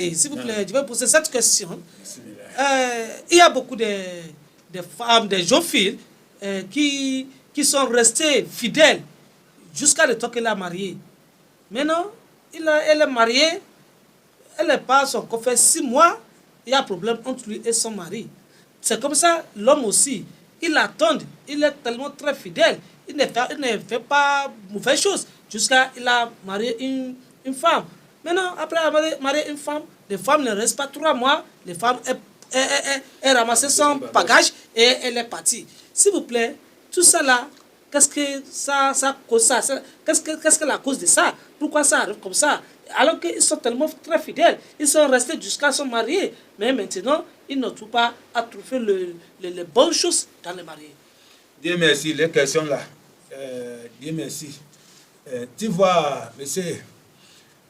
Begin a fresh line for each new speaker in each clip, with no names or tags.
Et s'il vous plaît, je vais poser cette question. Il y a beaucoup de femmes, de jeunes filles qui sont restées fidèles jusqu'à le temps qu'elle a marié. Maintenant, elle est mariée, elle n'est pas son coffre 6 mois, il y a un problème entre lui et son mari. C'est comme ça, l'homme aussi, il attend, il est tellement très fidèle, il ne fait pas mauvaise chose jusqu'à il a marié une femme. Maintenant, après avoir marié une femme, les femmes ne restent pas 3 mois, les femmes, elle ramasse son bagage et elle est partie. S'il vous plaît, tout ça là, qu'est-ce que ça cause ça? Qu'est-ce que la cause de ça? Pourquoi ça arrive comme ça? Alors qu'ils sont tellement très fidèles, ils sont restés jusqu'à se marier, mais maintenant, ils ne trouvent pas à trouver les bonnes choses dans le mariage.
Dieu merci, les questions là. Dieu merci. Tu vois, monsieur,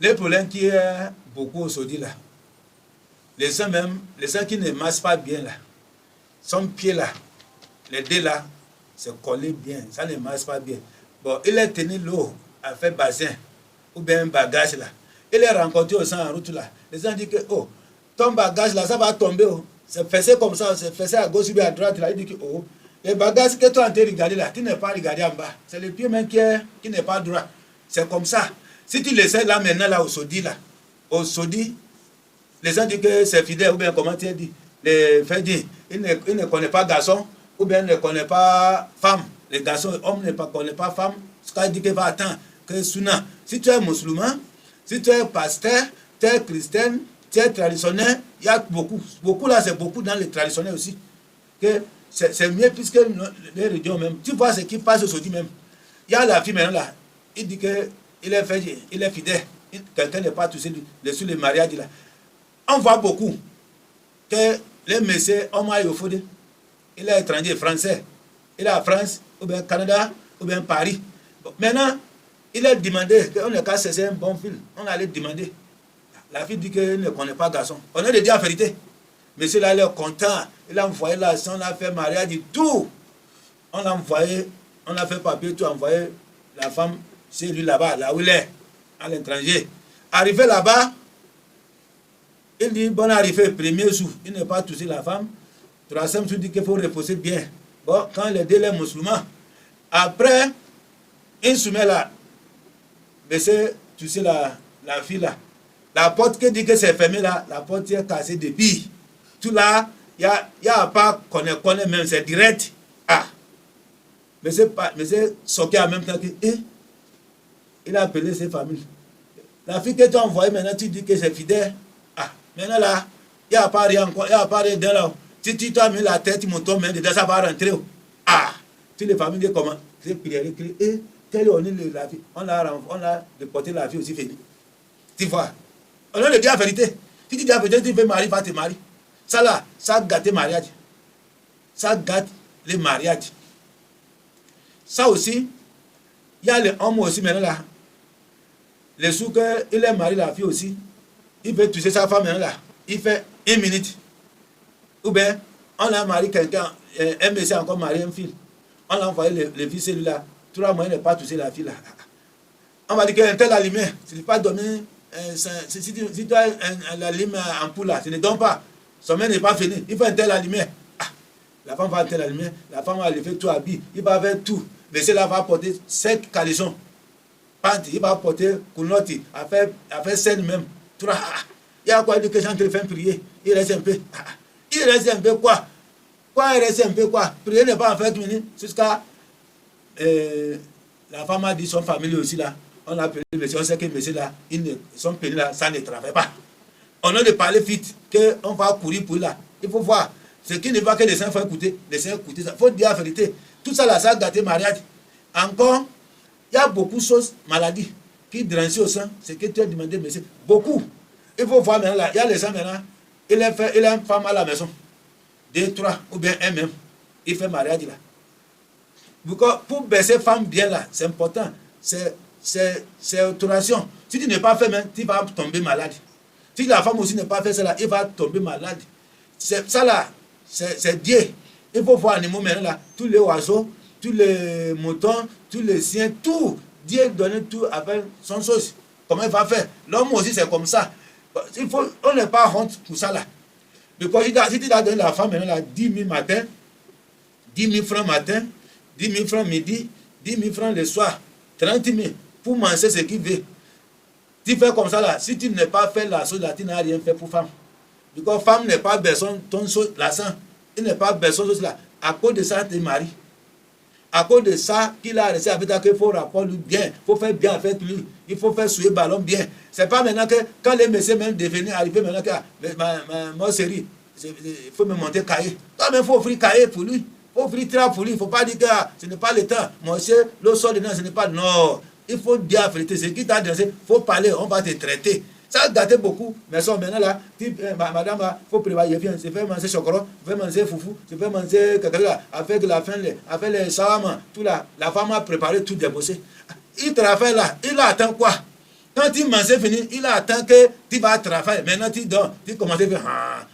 le problème qui est beaucoup aujourd'hui là, les gens qui ne marchent pas bien là, son pied là, les deux là, c'est collé bien, ça ne marche pas bien. Bon, il est tenu l'eau à faire bassin, ou bien un bagage là. Il est rencontré au sein en route là. Les gens disent que, oh, ton bagage là, ça va tomber. Oh. C'est fessé comme ça, c'est fessé à gauche ou bien à droite là. Il dit que, oh, les bagages que tu es en train de regarder là, tu n'es pas regardé en bas. C'est le pied même qui n'est pas droit. C'est comme ça. Si tu laisses là maintenant là au Sodi là, les gens disent que c'est fidèle ou bien comment tu as dit. Les faits disent, ils ne connaissent pas garçon ou bien ne connaissent pas femme. Les garçons, hommes ne connaissent pas femme. Ce qu'il dit qu'il va attendre que Souna. Si tu es musulman, si tu es pasteur, tu es chrétien, tu es traditionnel, il y a beaucoup. Beaucoup là, c'est beaucoup dans les traditionnels aussi. Que c'est mieux puisque les religions même. Tu vois ce qui passe aujourd'hui même. Il y a la fille maintenant là, il dit qu'il est fidèle. Quelqu'un n'est pas touché sur le mariage là. On voit beaucoup que les messieurs, on m'a au fondé. Il est étranger, français. Il est à France, ou bien Canada, ou bien Paris. Bon, maintenant, il a demandé qu'on n'est qu'à cesser un bon fil. On allait demander. La fille dit qu'elle ne connaît pas garçon. On a dit la vérité. Monsieur là, il est content. Il a envoyé l'argent, on a fait mariage et tout. On l'a envoyé, on a fait papier, tout envoyé la femme chez lui là-bas, là où il est, à l'étranger. Arrivé là-bas, il dit, bon, arrivé, premier jour, il n'est pas touché la femme. Troisième jour, il dit qu'il faut reposer bien. Bon, quand les deux les musulmans, après, il se met là, monsieur, tu sais, la fille là, la porte qui dit que c'est fermé là, la porte est cassée depuis. Tout là, il y a pas connaît même, c'est direct. Ah, monsieur Soké en même temps que, il a appelé ses familles. La fille que tu as envoyée maintenant, tu dis que c'est fidèle. Ah, maintenant là, il n'y a pas rien encore, il n'y a pas rien dedans là. Si tu t'as mis la tête, tu me tombes dedans, ça va rentrer. Ah, toutes les familles disent comment? C'est prière, quelle est la vie? On a déporté la vie aussi fini. Tu vois? On a dit la vérité. Si tu dis la vérité, tu veux marier, va te marier. Ça là, ça gâte le mariage. Ça gâte le mariage. Ça aussi, il y a les hommes aussi maintenant là. Les sous qu'il est marié la fille aussi, il veut toucher sa femme maintenant là. Il fait 1 minute. Ou bien, on a marié quelqu'un, un monsieur a encore marié une fille. On a envoyé les filles celui-là. 3 mois, il n'a pas touché la fille là. On va dire qu'un tel aliment, si tu n'as pas donné, si tu as un aliment en poule là, tu ne donnes pas. Son mère n'est pas fini. Il faut un tel aliment. Ah, la femme va un tel aliment. La femme va lever tout habit. Il va faire tout. Mais cela va porter 5 caleçons. Panty, il va porter coulotti. À faire scène même. Il y a quoi dire que j'en te fais prier. Il reste un peu. Il reste un peu quoi? Quoi il reste un peu quoi? Prier n'est pas en fait fini. Jusqu'à la femme a dit son famille aussi là. On a appelé le monsieur, on sait que le monsieur là, son pays là, ça ne travaille pas. On a de parler vite, qu'on va courir pour là. Il faut voir. Ce qui ne va que les saints faut écouter. Les saints écouter ça. Il faut dire la vérité. Tout ça là, ça a gâté mariage. Encore, il y a beaucoup de choses, maladies, qui dérangent au sein. C'est que tu as demandé, monsieur. Beaucoup. Il faut voir maintenant là. Il y a les gens maintenant. Il a une femme à la maison. 2, 3, ou bien un même. Il fait mariage là. Pour baisser femme bien là, c'est important. C'est autorisation. Si tu n'es pas fait, même, tu vas tomber malade. Si la femme aussi n'est pas fait cela, il va tomber malade. Ça là, c'est Dieu. Il faut voir les animaux maintenant là. Tous les oiseaux, tous les moutons, tous les chiens, tout. Dieu donne tout avec son chose. Comment il va faire? L'homme aussi c'est comme ça. On n'est pas honte pour ça là. Because si tu as donné la femme maintenant là, 10 000 matin, 10 000 francs matin, 10 000 francs midi, 10 000 francs le soir, 30 000 pour manger ce qu'il veut. Tu fais comme ça là, si tu n'as pas fait la chose là, tu n'as rien fait pour femme. Because femme n'est pas besoin de ton l'argent, il n'est pas besoin de cela. À cause de ça, tu es marié. À cause de ça qu'il a resté avec toi, qu'il faut rapporter lui bien, il faut faire bien avec lui, il faut faire souiller le ballon bien. C'est pas maintenant que quand les messieurs même devenus arriver maintenant que ma série, il faut me monter cahier. Toi-même, il faut offrir cahier pour lui, il faut offrir trap pour lui, il ne faut pas dire que ce n'est pas le temps. Monsieur, le sol dedans, ce n'est pas. Non, il faut dire la vérité. Ce qui t'a dansé, il faut parler, on va te traiter. Ça a gâté beaucoup, mais ça maintenant là, madame, il faut préparer, je vais manger chocolat, je vais manger foufou, je vais manger cacahuète, avec la fin, avec les shawarma, tout là, la femme a préparé tout débossé. Il travaille là, il attend quoi? Quand il mange fini, il attend que tu vas travailler. Maintenant tu dors, tu commences à faire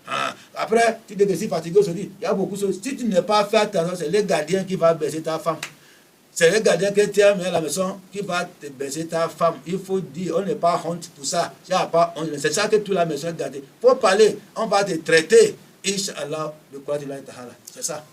après, tu dis que si fatigué aujourd'hui, il y a beaucoup de choses. Si tu n'es pas fait attention, c'est le gardien qui va baisser ta femme. C'est le gardien que tu as mis à la maison qui va te baiser ta femme. Il faut dire, on n'est pas honte pour ça. C'est ça que toute la maison est gardée. Il faut parler, on va te traiter. Inch'Allah, le Qur'an, c'est ça.